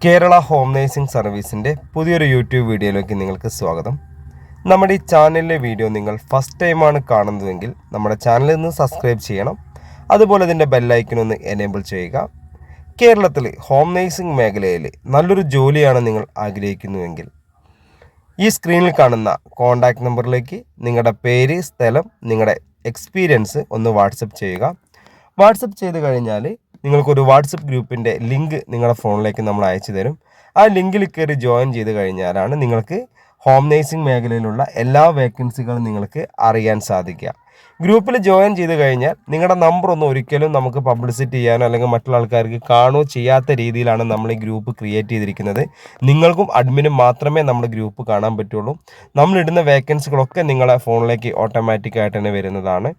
Kerala home nursing സർവീസിൻ്റെ പുതിയൊരു YouTube വീഡിയോയിലേക്ക് നിങ്ങൾക്ക് സ്വാഗതം. നമ്മുടെ ഈ ചാനലിലെ വീഡിയോ നിങ്ങൾ ഫസ്റ്റ് ടൈമാണ് കാണുന്നതെങ്കിൽ നമ്മുടെ ചാനലിൽ നിന്ന് സബ്സ്ക്രൈബ് ചെയ്യണം. അതുപോലെ ഇതിൻ്റെ ബെല്ലൈക്കൺ ഒന്ന് എനേബിൾ ചെയ്യുക. കേരളത്തിൽ ഹോം നേഴ്സിംഗ് മേഖലയിൽ നല്ലൊരു ജോലിയാണ് നിങ്ങൾ ആഗ്രഹിക്കുന്നുവെങ്കിൽ ഈ സ്ക്രീനിൽ കാണുന്ന കോൺടാക്റ്റ് നമ്പറിലേക്ക് നിങ്ങളുടെ പേര്, സ്ഥലം, നിങ്ങളുടെ എക്സ്പീരിയൻസ് ഒന്ന് വാട്സപ്പ് ചെയ്യുക. വാട്സപ്പ് ചെയ്ത് കഴിഞ്ഞാൽ നിങ്ങൾക്കൊരു വാട്സപ്പ് ഗ്രൂപ്പിൻ്റെ ലിങ്ക് നിങ്ങളുടെ ഫോണിലേക്ക് നമ്മൾ അയച്ചു തരും. ആ ലിങ്കിൽ കയറി ജോയിൻ ചെയ്ത് കഴിഞ്ഞാലാണ് നിങ്ങൾക്ക് ഹോം നേഴ്സിംഗ് മേഖലയിലുള്ള എല്ലാ വേക്കൻസികളും നിങ്ങൾക്ക് അറിയാൻ സാധിക്കുക. ഗ്രൂപ്പിൽ ജോയിൻ ചെയ്ത് കഴിഞ്ഞാൽ നിങ്ങളുടെ നമ്പർ ഒന്നും ഒരിക്കലും നമുക്ക് പബ്ലിസിറ്റി ചെയ്യാനോ അല്ലെങ്കിൽ മറ്റുള്ള ആൾക്കാർക്ക് കാണുകയോ ചെയ്യാത്ത രീതിയിലാണ് നമ്മൾ ഈ ഗ്രൂപ്പ് ക്രിയേറ്റ് ചെയ്തിരിക്കുന്നത്. നിങ്ങൾക്കും അഡ്മിനും മാത്രമേ നമ്മുടെ ഗ്രൂപ്പ് കാണാൻ പറ്റുള്ളൂ. നമ്മളിടുന്ന വേക്കൻസികളൊക്കെ നിങ്ങളുടെ ഫോണിലേക്ക് ഓട്ടോമാറ്റിക്കായിട്ട് തന്നെ വരുന്നതാണ്.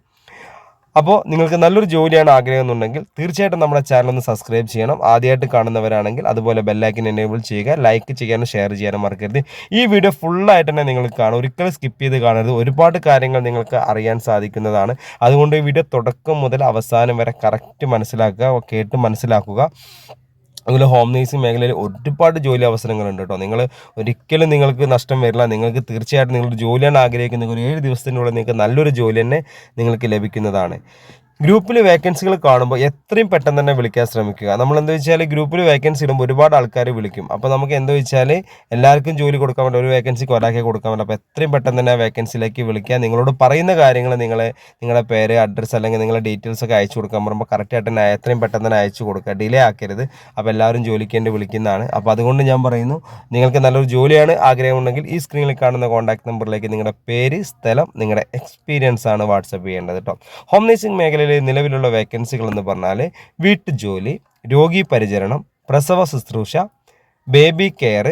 അപ്പോൾ നിങ്ങൾക്ക് നല്ലൊരു ജോലിയാണ് ആഗ്രഹം എന്നുണ്ടെങ്കിൽ തീർച്ചയായിട്ടും നമ്മുടെ ചാനൽ ഒന്ന് സബ്സ്ക്രൈബ് ചെയ്യണം. ആദ്യമായിട്ട് കാണുന്നവരാണെങ്കിൽ അതുപോലെ ബെല്ലൈക്കൻ എനേബിൾ ചെയ്യുക. ലൈക്ക് ചെയ്യാനും ഷെയർ ചെയ്യാനും മറക്കരുത്. ഈ വീഡിയോ ഫുള്ളായിട്ട് തന്നെ നിങ്ങൾ കാണും, ഒരിക്കലും സ്കിപ്പ് ചെയ്ത് കാണരുത്. ഒരുപാട് കാര്യങ്ങൾ നിങ്ങൾക്ക് അറിയാൻ സാധിക്കുന്നതാണ്. അതുകൊണ്ട് ഈ വീഡിയോ തുടക്കം മുതൽ അവസാനം വരെ കറക്റ്റ് മനസ്സിലാക്കുക, കേട്ട് മനസ്സിലാക്കുക. അതുപോലെ ഹോം നേഴ്സിംഗ് മേഖലയിൽ ഒരുപാട് ജോലി അവസരങ്ങളുണ്ട് കേട്ടോ. ഒരിക്കലും നിങ്ങൾക്ക് നഷ്ടം വരില്ല. നിങ്ങൾക്ക് തീർച്ചയായിട്ടും നിങ്ങളൊരു ജോലിയാണ് ആഗ്രഹിക്കുന്നത്, ഒരു 7 ദിവസത്തിനുള്ളിൽ നിങ്ങൾക്ക് നല്ലൊരു ജോലി തന്നെ നിങ്ങൾക്ക് ലഭിക്കുന്നതാണ്. ഗ്രൂപ്പിൽ വേക്കൻസികൾ കാണുമ്പോൾ എത്രയും പെട്ടെന്ന് തന്നെ വിളിക്കാൻ ശ്രമിക്കുക. നമ്മൾ എന്താ വെച്ചാൽ ഗ്രൂപ്പിൽ വേക്കൻസി ഇടുമ്പോൾ ഒരുപാട് ആൾക്കാർ വിളിക്കും. അപ്പോൾ നമുക്ക് എന്താ വെച്ചാൽ എല്ലാവർക്കും ജോലി കൊടുക്കാൻ പറ്റില്ല, ഒരു വേക്കൻസിക്ക് ഒരാൾക്കേ കൊടുക്കാൻ പറ്റില്ല. അപ്പോൾ എത്രയും പെട്ടെന്ന് തന്നെ വേക്കൻസിയിലേക്ക് വിളിക്കുക. നിങ്ങളോട് പറയുന്ന കാര്യങ്ങൾ നിങ്ങളുടെ പേര്, അഡ്രസ്സ് അല്ലെങ്കിൽ നിങ്ങളുടെ ഡീറ്റെയിൽസ് ഒക്കെ അയച്ചു കൊടുക്കാൻ പറയുമ്പോൾ കറക്റ്റായിട്ട് തന്നെ എത്രയും പെട്ടെന്ന് തന്നെ അയച്ചു കൊടുക്കുക. ഡിലേ ആക്കരുത്. അപ്പോൾ എല്ലാവരും ജോലിക്ക് വേണ്ടി വിളിക്കുന്നതാണ്. അപ്പോൾ അതുകൊണ്ട് ഞാൻ പറയുന്നു, നിങ്ങൾക്ക് നല്ലൊരു ജോലിയാണ് ആഗ്രഹമുണ്ടെങ്കിൽ ഈ സ്ക്രീനിൽ കാണുന്ന കോൺടാക്ട് നമ്പറിലേക്ക് നിങ്ങളുടെ പേര്, സ്ഥലം, നിങ്ങളുടെ എക്സ്പീരിയൻസ് ആണ് വാട്സപ്പ് ചെയ്യേണ്ടത് കേട്ടോ. ഹോം നേഴ്സിംഗ് മേഖലയിൽ നിലവിലുള്ള വേക്കൻസികൾ എന്ന് പറഞ്ഞാൽ വീട്ടുജോലി, രോഗി പരിചരണം, പ്രസവ ശുശ്രൂഷ, ബേബി കെയർ,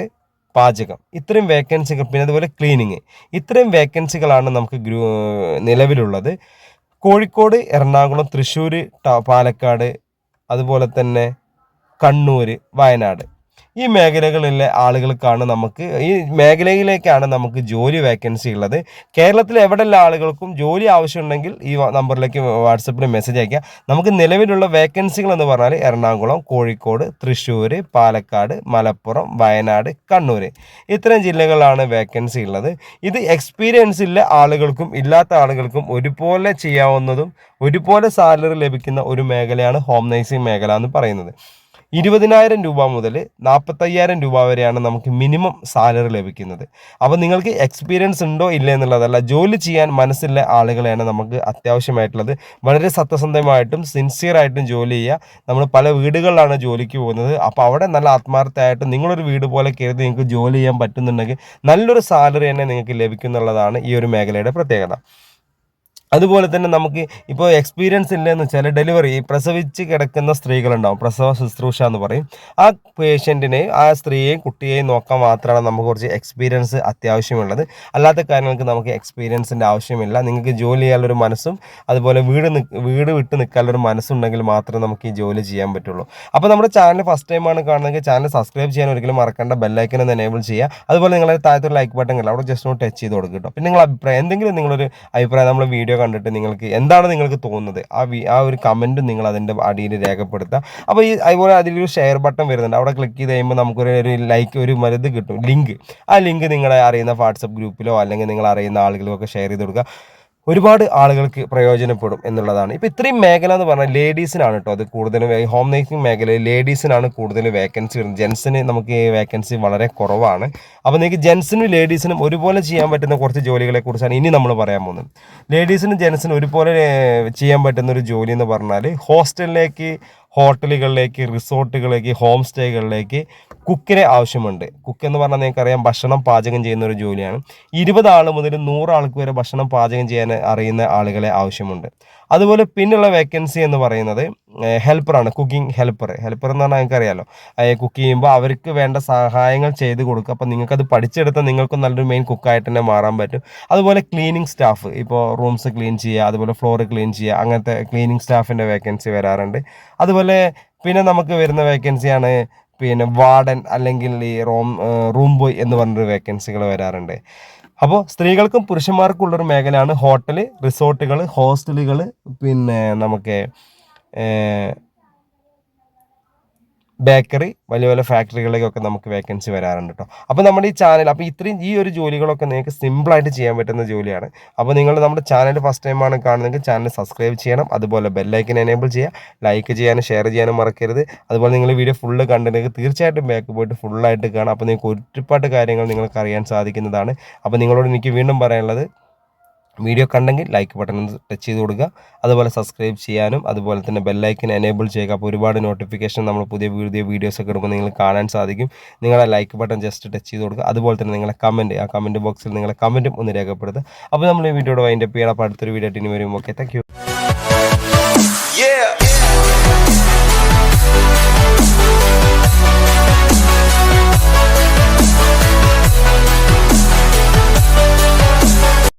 പാചകം, ഇത്രയും വേക്കൻസികൾ, പിന്നെ അതുപോലെ ക്ലീനിങ്, ഇത്രയും വേക്കൻസികളാണ് നമുക്ക് നിലവിലുള്ളത്. കോഴിക്കോട്, എറണാകുളം, തൃശ്ശൂർ, പാലക്കാട്, അതുപോലെ തന്നെ കണ്ണൂർ, വയനാട്, ഈ മേഖലകളിലെ മേഖലയിലേക്കാണ് നമുക്ക് ജോലി വേക്കൻസി ഉള്ളത്. കേരളത്തിലെ എവിടെയുള്ള ആളുകൾക്കും ജോലി ആവശ്യമുണ്ടെങ്കിൽ ഈ നമ്പറിലേക്ക് വാട്സപ്പിൽ മെസ്സേജ് അയക്കുക. നമുക്ക് നിലവിലുള്ള വേക്കൻസികൾ എന്ന് പറഞ്ഞാൽ എറണാകുളം, കോഴിക്കോട്, തൃശ്ശൂർ, പാലക്കാട്, മലപ്പുറം, വയനാട്, കണ്ണൂർ, ഇത്തരം ജില്ലകളിലാണ് വേക്കൻസി ഉള്ളത്. ഇത് എക്സ്പീരിയൻസ് ഉള്ള ആളുകൾക്കും ഇല്ലാത്ത ആളുകൾക്കും ഒരുപോലെ ചെയ്യാവുന്നതും ഒരുപോലെ സാലറി ലഭിക്കുന്ന ഒരു മേഖലയാണ് ഹോം നേഴ്സിംഗ് മേഖല എന്ന് പറയുന്നത്. 20,000 രൂപ മുതൽ 45,000 രൂപ വരെയാണ് നമുക്ക് മിനിമം സാലറി ലഭിക്കുന്നത്. അപ്പോൾ നിങ്ങൾക്ക് എക്സ്പീരിയൻസ് ഉണ്ടോ ഇല്ല എന്നുള്ളതല്ല, ജോലി ചെയ്യാൻ മനസ്സുള്ള ആളുകളെയാണ് നമുക്ക് അത്യാവശ്യമായിട്ടുള്ളത്. വളരെ സത്യസന്ധമായിട്ടും സിൻസിയറായിട്ടും ജോലി ചെയ്യുക. നമ്മൾ പല വീടുകളിലാണ് ജോലിക്ക് പോകുന്നത്. അപ്പോൾ അവിടെ നല്ല ആത്മാർത്ഥമായിട്ടും നിങ്ങളൊരു വീട് പോലെ കരുതി നിങ്ങൾക്ക് ജോലി ചെയ്യാൻ പറ്റുന്നുണ്ടെങ്കിൽ നല്ലൊരു സാലറി തന്നെ നിങ്ങൾക്ക് ലഭിക്കുന്നുള്ളതാണ് ഈ ഒരു മേഖലയുടെ പ്രത്യേകത. അതുപോലെ തന്നെ നമുക്ക് ഇപ്പോൾ എക്സ്പീരിയൻസ് ഇല്ലയെന്ന് വെച്ചാൽ ഡെലിവറി, പ്രസവിച്ച് കിടക്കുന്ന സ്ത്രീകളുണ്ടാവും, പ്രസവ ശുശ്രൂഷ എന്ന് പറയും. ആ പേഷ്യൻറ്റിനെയും ആ സ്ത്രീയെയും കുട്ടിയെയും നോക്കാൻ മാത്രമാണ് നമുക്ക് കുറച്ച് എക്സ്പീരിയൻസ് അത്യാവശ്യമുള്ളത്. അല്ലാത്ത കാര്യങ്ങൾക്ക് നമുക്ക് എക്സ്പീരിയൻസിൻ്റെ ആവശ്യമില്ല. നിങ്ങൾക്ക് ജോലി ചെയ്യാനുള്ളൊരു മനസ്സും അതുപോലെ വീട് വിട്ട് നിൽക്കാനുള്ളൊരു മനസ്സുണ്ടെങ്കിൽ മാത്രമേ നമുക്ക് ഈ ജോലി ചെയ്യാൻ പറ്റുള്ളൂ. അപ്പോൾ നമ്മുടെ ചാനൽ ഫസ്റ്റ് ടൈമാണ് കാണുന്നതെങ്കിൽ ചാനൽ സബ്സ്ക്രൈബ് ചെയ്യാൻ ഒരിക്കലും മറക്കേണ്ട, ബെല്ലൈക്കൻ ഒന്ന് എനേബിൾ ചെയ്യുക. അതുപോലെ നിങ്ങളുടെ താഴത്തൊരു ലൈക്ക് ബട്ടൺ ഇല്ല, അവിടെ ജസ്റ്റ് ഒന്ന് ടച്ച് ചെയ്ത് കൊടുക്കുക കേട്ടോ. പിന്നെ നിങ്ങളുടെ അഭിപ്രായം, എന്തെങ്കിലും നിങ്ങളൊരു അഭിപ്രായം നമ്മൾ വീഡിയോ കണ്ടിട്ട് നിങ്ങൾക്ക് തോന്നുന്നത് ആ ഒരു കമൻറ്റും നിങ്ങൾ അതിൻ്റെ അടിയിൽ രേഖപ്പെടുത്തുക. അപ്പോൾ അതുപോലെ അതിലൊരു ഷെയർ ബട്ടൺ വരുന്നുണ്ട്, അവിടെ ക്ലിക്ക് ചെയ്ത് കഴിയുമ്പോൾ നമുക്കൊരു ലൈക്ക് ഒരു മരുന്ന് കിട്ടും, ലിങ്ക്. ആ ലിങ്ക് നിങ്ങളെ അറിയുന്ന വാട്സപ്പ് ഗ്രൂപ്പിലോ അല്ലെങ്കിൽ നിങ്ങൾ അറിയുന്ന ആളുകൾക്കൊക്കെ ഷെയർ ചെയ്ത് കൊടുക്കുക. ഒരുപാട് ആളുകൾക്ക് പ്രയോജനപ്പെടും എന്നുള്ളതാണ്. ഇപ്പോൾ ഇത്രയും മേഖല എന്ന് പറഞ്ഞാൽ ലേഡീസിനാണ് കേട്ടോ. അത് കൂടുതലും ഹോം നേഴ്സിംഗ് മേഖലയിൽ ലേഡീസിനാണ് കൂടുതൽ വേക്കൻസി വരുന്നത്. ജെൻസിന് നമുക്ക് ഈ വേക്കൻസി വളരെ കുറവാണ്. അപ്പോൾ നിങ്ങൾക്ക് ജെൻസിനും ലേഡീസിനും ഒരുപോലെ ചെയ്യാൻ പറ്റുന്ന കുറച്ച് ജോലികളെ കുറിച്ചാണ് ഇനി നമ്മൾ പറയാൻ പോകുന്നത്. ലേഡീസിനും ജെൻസിനും ഒരുപോലെ ചെയ്യാൻ പറ്റുന്ന ഒരു ജോലി എന്ന് പറഞ്ഞാൽ ഹോട്ടലുകളിലേക്ക്, റിസോർട്ടുകളിലേക്ക്, ഹോം സ്റ്റേകളിലേക്ക് കുക്കിനെ ആവശ്യമുണ്ട്. കുക്ക് എന്ന് പറഞ്ഞാൽ നിങ്ങൾക്കറിയാം, ഭക്ഷണം പാചകം ചെയ്യുന്ന ഒരു ജോലിയാണ്. 20 ആൾ മുതൽ 100 ആൾക്ക് വരെ ഭക്ഷണം പാചകം ചെയ്യാൻ അറിയുന്ന ആളുകളെ ആവശ്യമുണ്ട്. അതുപോലെ പിന്നുള്ള വേക്കൻസി എന്ന് പറയുന്നത് ഹെൽപ്പറാണ്, കുക്കിംഗ് ഹെൽപ്പർ എന്ന് പറഞ്ഞാൽ നിങ്ങൾക്കറിയാമല്ലോ, കുക്ക് ചെയ്യുമ്പോൾ അവർക്ക് വേണ്ട സഹായങ്ങൾ ചെയ്ത് കൊടുക്കുക. അപ്പോൾ നിങ്ങൾക്കത് പഠിച്ചെടുത്താൽ നിങ്ങൾക്കും നല്ലൊരു മെയിൻ കുക്കായിട്ട് തന്നെ മാറാൻ പറ്റും. അതുപോലെ ക്ലീനിങ് സ്റ്റാഫ്, ഇപ്പോൾ റൂംസ് ക്ലീൻ ചെയ്യുക, അതുപോലെ ഫ്ലോർ ക്ലീൻ ചെയ്യുക, അങ്ങനത്തെ ക്ലീനിങ് സ്റ്റാഫിൻ്റെ വേക്കൻസി വരാറുണ്ട്. അതുപോലെ പിന്നെ നമുക്ക് വരുന്ന വേക്കൻസിയാണ് പിന്നെ വാർഡൻ അല്ലെങ്കിൽ ഈ റൂം ബോയ് എന്ന് പറഞ്ഞൊരു വേക്കൻസികൾ വരാറുണ്ട്. അപ്പോൾ സ്ത്രീകൾക്കും പുരുഷന്മാർക്കും ഉള്ളൊരു മേഖലയാണ് ഹോട്ടൽ, റിസോർട്ടുകൾ, ഹോസ്റ്റലുകൾ, പിന്നെ നമുക്ക് ബേക്കറി, വലിയ വലിയ ഫാക്ടറികളിലേക്കൊക്കെ നമുക്ക് വേക്കൻസി വരാറുണ്ട് കേട്ടോ. അപ്പോൾ നമ്മുടെ ഈ ചാനൽ, അപ്പോൾ ഇത്രയും ഈ ഒരു ജോലികളൊക്കെ നിങ്ങൾക്ക് സിമ്പിളായിട്ട് ചെയ്യാൻ പറ്റുന്ന ജോലിയാണ്. അപ്പോൾ നിങ്ങൾ നമ്മുടെ ചാനൽ ഫസ്റ്റ് ടൈമാണ് കാണുന്നതെങ്കിൽ ചാനൽ സബ്സ്ക്രൈബ് ചെയ്യണം. അതുപോലെ ബെല്ലൈക്കൻ എനേബിൾ ചെയ്യുക, ലൈക്ക് ചെയ്യാനും ഷെയർ ചെയ്യാനും മറക്കരുത്. അതുപോലെ നിങ്ങൾ വീഡിയോ ഫുള്ള് കണ്ടിട്ടുണ്ടെങ്കിൽ തീർച്ചയായിട്ടും ബാക്ക് പോയിട്ട് ഫുള്ളായിട്ട് കാണാം. അപ്പോൾ നിങ്ങൾക്ക് ഒരുപാട് കാര്യങ്ങൾ നിങ്ങൾക്ക് അറിയാൻ സാധിക്കുന്നതാണ്. അപ്പോൾ നിങ്ങളോട് എനിക്ക് വീണ്ടും പറയാനുള്ളത്, വീഡിയോ കണ്ടെങ്കിൽ ലൈക്ക് ബട്ടൺ ടച്ച് ചെയ്ത് കൊടുക്കുക. അതുപോലെ സബ്സ്ക്രൈബ് ചെയ്യാനും അതുപോലെ തന്നെ ബെല്ലൈക്കൻ എനേബിൾ ചെയ്യുക. അപ്പോൾ ഒരുപാട് നോട്ടിഫിക്കേഷൻ നമ്മൾ പുതിയ വീഡിയോസൊക്കെ ഇടുമ്പോൾ നിങ്ങൾ കാണാൻ സാധിക്കും. നിങ്ങളെ ലൈക്ക് ബട്ടൺ ജസ്റ്റ് ടച്ച് ചെയ്ത് കൊടുക്കുക. അതുപോലെ തന്നെ നിങ്ങളെ കമൻറ്റ്, ആ കമൻറ്റ് ബോക്സിൽ നിങ്ങളെ കമൻറ്റും ഒന്ന് രേഖപ്പെടുത്തുക. അപ്പോൾ നമ്മൾ ഈ വീഡിയോയുടെ വൈൻഡപ്പ് ചെയ്യണം. അപ്പോൾ അടുത്തൊരു വീഡിയോ ആയിട്ട് ഇനി വരും. Okay, thank you.